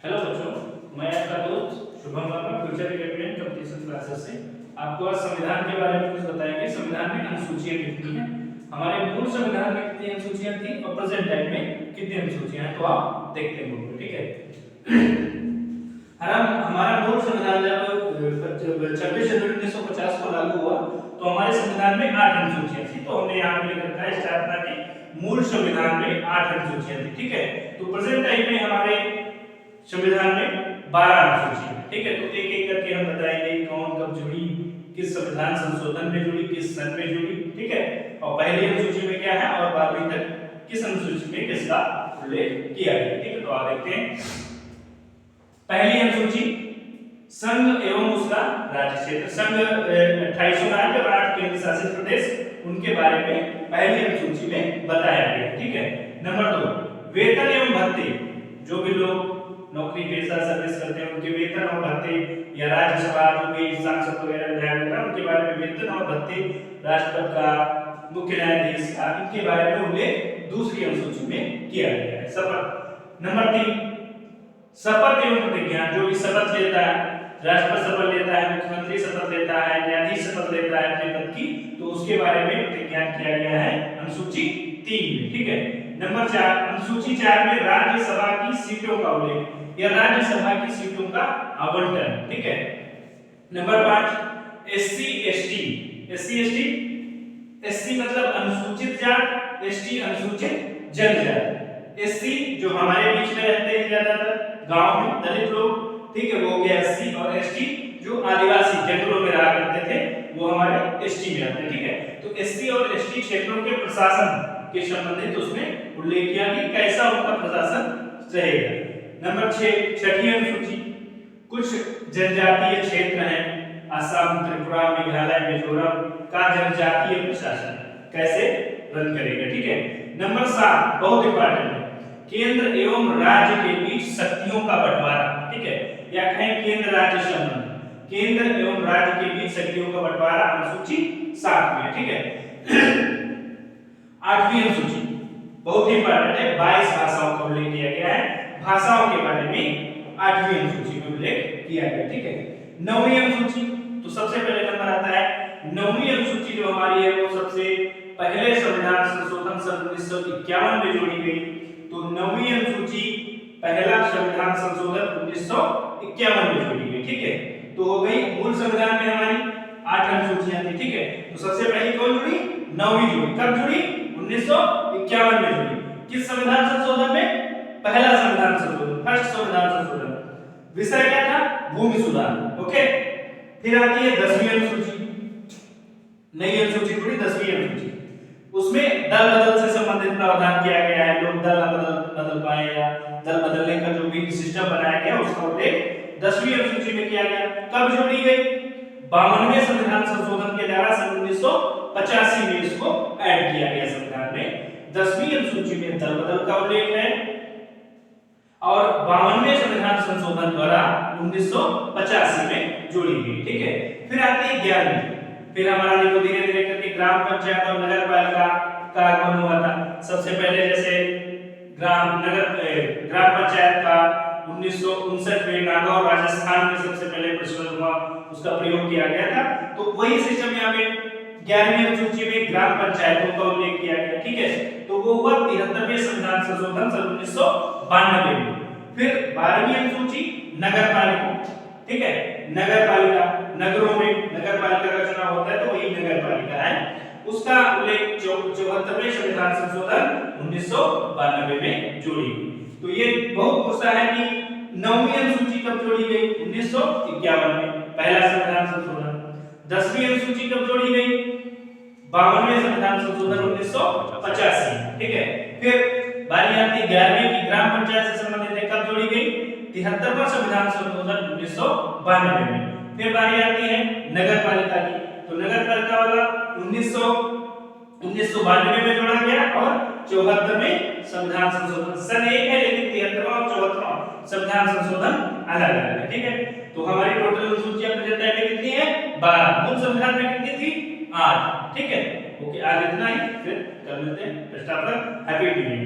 Hello बच्चों, मैं आपका दोस्त Shubham Verma future academy and competition classes से आपको आज संविधान के बारे में कुछ बताएंगे। संविधान में अनुसूचियां कितनी हैं, हमारे मूल संविधान में कितनी अनुसूचियां थी और प्रेजेंट टाइम में कितनी अनुसूचियां हैं, तो आप देखते हैं। ठीक है, हमारा मूल संविधान जब 26 जनवरी 1950 को लागू हुआ तो हमारे संविधान में 8 अनुसूचियां थी। तो हमने यहाँ पे लिख रखा है स्थापना के मूल संविधान में 8 अनुसूचियां थी। ठीक है, तो प्रेजेंट टाइम में हमारे संविधान में 12 अनुसूचियां हैं। ठीक है, तो एक एक करके हम बताएंगे कौन कब जुड़ी, किस संविधान संशोधन में जुड़ी, किस सन में जुड़ी। ठीक है, और पहली अनुसूची में क्या है और 12वीं तक किस अनुसूची में किसका उल्लेख किया गया। ठीक है, तो आप देखते हैं पहली अनुसूची संघ एवं उसका राज्य क्षेत्र। संघ 28 राज्य और 8 केंद्र शासित प्रदेश, उनके बारे में पहली अनुसूची में बताया गया। ठीक है, नंबर 2 वेतन एवं भत्ते, जो भी लोग नौकरी पेशा सर्विस करते हैं उनके वेतन और भत्ते, या राज्यसभा जो भी सांसद वगैरह विधायक वगैरह उनके बारे में वेतन और भत्ते, राष्ट्रपति का, मुख्य न्यायाधीश का, इनके बारे में उल्लेख दूसरी अनुसूची में किया गया है। शपथ नंबर 3 शपथ एवं प्रतिज्ञा, जो भी शपथ लेता है, राष्ट्रपति शपथ लेता है, मुख्यमंत्री शपथ लेता है, न्यायाधीश शपथ लेता है अपने पद की, तो उसके बारे में प्रतिज्ञा किया गया है अनुसूची 3 में। ठीक है, नंबर 4 अनुसूची 4 में राज्यसभा की सीटों का उल्लेख या राज्यसभा की सीटों का आवंटन। ठीक है, नंबर 5 एससी एसटी एससी मतलब अनुसूचित जात, एसटी अनुसूचित जनजाति। एससी जो हमारे बीच में रहते हैं ज्यादातर गांव में दलित लोग, ठीक है, वो हो गया एससी, और एसटी जो आदिवासी जंगलों में रहा करते थे वो हमारे एसटी में आते हैं। ठीक है, तो एससी और एसटी क्षेत्रों के प्रशासन के संबंधित उसमें उल्लेख किया कि कैसा उनका प्रशासन रहेगा। नंबर 6 छठी अनुसूची कुछ जनजातीय क्षेत्र हैं, असम, त्रिपुरा, मेघालय, मिजोरम का जनजातीय प्रशासन कैसे रन करेगा। ठीक है, नंबर 7 बहुत इंपॉर्टेंट है, केंद्र एवं राज्य के बीच शक्तियों का बंटवारा। ठीक है, या कहें केंद्र राज्य संबंध, केंद्र एवं राज्य के बीच शक्तियों का बंटवारा अनुसूची 7 में। ठीक है, 8वीं अनुसूची बहुत इंपॉर्टेंट है, 22 भाषाओं का उल्लेख किया गया है। भाषाओं के बारे में 8वीं अनुसूची में उल्लेख किया गया। ठीक है, 9वीं अनुसूची, तो सबसे पहले नंबर आता है 9वीं अनुसूची जो हमारी है वो सबसे पहले संविधान संशोधन सन 1951 में जोड़ी गई। तो 9वीं अनुसूची पहला संविधान संशोधन 1951 में जोड़ी गई। ठीक है, तो हो गई मूल संविधान में हमारी 8 अनुसूचियां थी। ठीक है, तो सबसे पहले कौन जुड़ी? 9वीं जुड़ी। कब जुड़ी? 1951 में जुड़ी। किस संविधान संशोधन में? पहला संविधान संशोधन, फर्स्ट संविधान संशोधन। विषय क्या था? भूमि सुधार। ओके, फिर आती है 10वीं अनुसूची, नई अनुसूची जुड़ी 10वीं अनुसूची। उसमें दल बदल से संबंधित प्रावधान किया गया है, लोग दल बदल पाए या दल बदलने का जो भी सिस्टम बनाया गया उसका उल्लेख 10वीं अनुसूची में किया गया। कब जोड़ी गई? 52वें संविधान संशोधन के द्वारा सन 1985 में इसको ऐड किया गया संविधान में। 10वीं अनुसूची में दल बदल का उल्लेख है और 52वें संविधान संशोधन द्वारा 1985 में जोड़ी गई। ठीक है, फिर आती है 11वीं। फिर हमारा देखो धीरे धीरे करके ग्राम पंचायत और नगर पालिका का आगमन हुआ था। सबसे पहले जैसे ग्राम पंचायत का 1959 में नागौर राजस्थान में सबसे पहले प्रचलन हुआ, उसका प्रयोग किया गया था। तो वही सिस्टम यहाँ पे 11वीं अनुसूची में ग्राम पंचायतों का उल्लेख किया गया। ठीक है, तो वो हुआ 73वें संविधान संशोधन सन 1992 में। फिर 12वीं अनुसूची नगर पालिका। ठीक है, नगर पालिका, नगरों में नगर पालिका का चुनाव होता है तो वही नगर पालिका है, उसका उल्लेख 74वें संविधान संशोधन 1992 में जोड़ी गई। तो ये बहुत पूछता है कि 9वीं अनुसूची कब जोड़ी गई? 1951 में पहला संविधान संशोधन। 10वीं अनुसूची कब जोड़ी गई? 52वें संविधान संशोधन 1985। ठीक है, फिर बारी आती है 11वीं की, ग्राम पंचायत से संबंधित है, कब जोड़ी गई? 73वां संविधान संशोधन 1992 में। फिर बारी आती है नगर पालिका की, तो नगर पालिका वाला 1992 में जोड़ा गया और 74वें संविधान संशोधन सन एक है, लेकिन 73वां और 74वां संविधान संशोधन अलग अलग है। ठीक है, तो हमारी टोटल अनुसूचियां प्रेजेंट टाइम में कितनी है? 12। मूल संविधान में कितनी थी? 8। ठीक है, ओके, आज इतना ही, फिर कर लेते हैं। Happy new year.